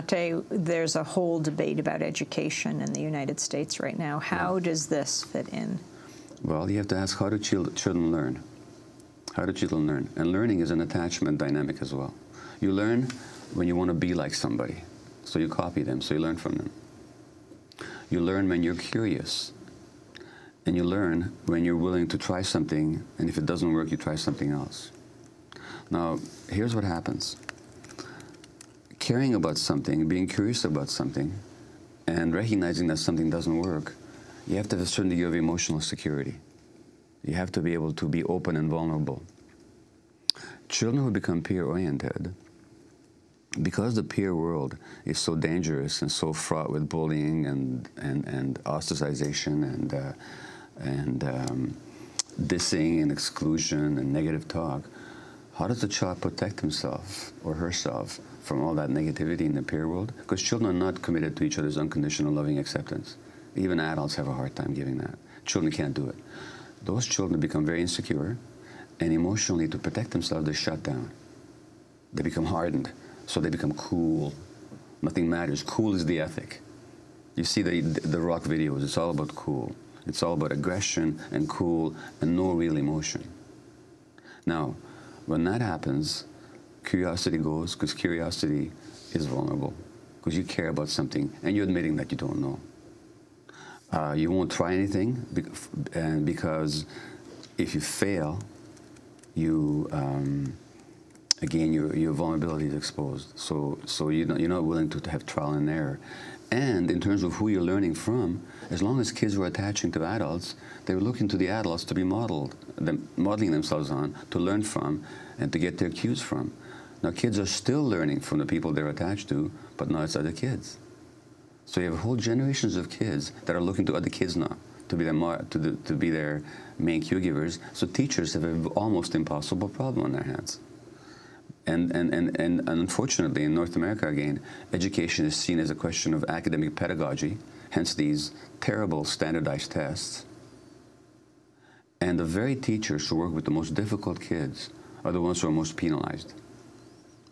Dante, there's a whole debate about education in the United States right now. How does this fit in? Well, you have to ask, how do children learn? How do children learn? And learning is an attachment dynamic as well. You learn when you want to be like somebody, so you copy them, so you learn from them. You learn when you're curious, and you learn when you're willing to try something, and if it doesn't work, you try something else. Now, here's what happens. Caring about something, being curious about something, and recognizing that something doesn't work, you have to have a certain degree of emotional security. You have to be able to be open and vulnerable. Children who become peer-oriented, because the peer world is so dangerous and so fraught with bullying and ostracization and dissing and exclusion and negative talk, how does the child protect himself or herself from all that negativity in the peer world? Because children are not committed to each other's unconditional loving acceptance. Even adults have a hard time giving that. Children can't do it. Those children become very insecure, and emotionally, to protect themselves, they shut down. They become hardened, so they become cool. Nothing matters. Cool is the ethic. You see the rock videos, it's all about cool. It's all about aggression and cool and no real emotion. Now, when that happens, curiosity goes, because curiosity is vulnerable, because you care about something and you're admitting that you don't know. You won't try anything, and because if you fail, again, your vulnerability is exposed. So you're not willing to have trial and error. And in terms of who you're learning from, as long as kids were attaching to adults, they were looking to the adults to be modeling themselves on, to learn from, and to get their cues from. Now, kids are still learning from the people they're attached to, but now it's other kids. So you have whole generations of kids that are looking to other kids now to be their main cue givers. So teachers have an almost impossible problem on their hands. And unfortunately, in North America, again, education is seen as a question of academic pedagogy, hence these terrible standardized tests. And the very teachers who work with the most difficult kids are the ones who are most penalized.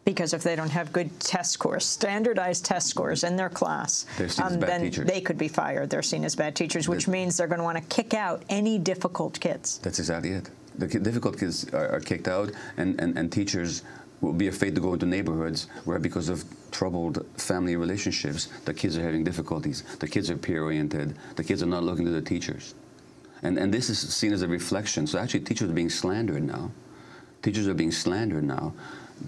Because if they don't have good test scores, standardized test scores in their class, then they could be fired. They're seen as bad teachers, which means they're going to want to kick out any difficult kids. That's exactly it. The difficult kids are kicked out, and teachers will be afraid to go into neighborhoods where, because of troubled family relationships, the kids are having difficulties. The kids are peer-oriented. The kids are not looking to the teachers. And this is seen as a reflection. So actually, teachers are being slandered now. Teachers are being slandered now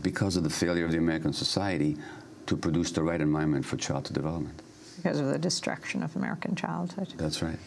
because of the failure of the American society to produce the right environment for child development. Because of the destruction of American childhood. That's right.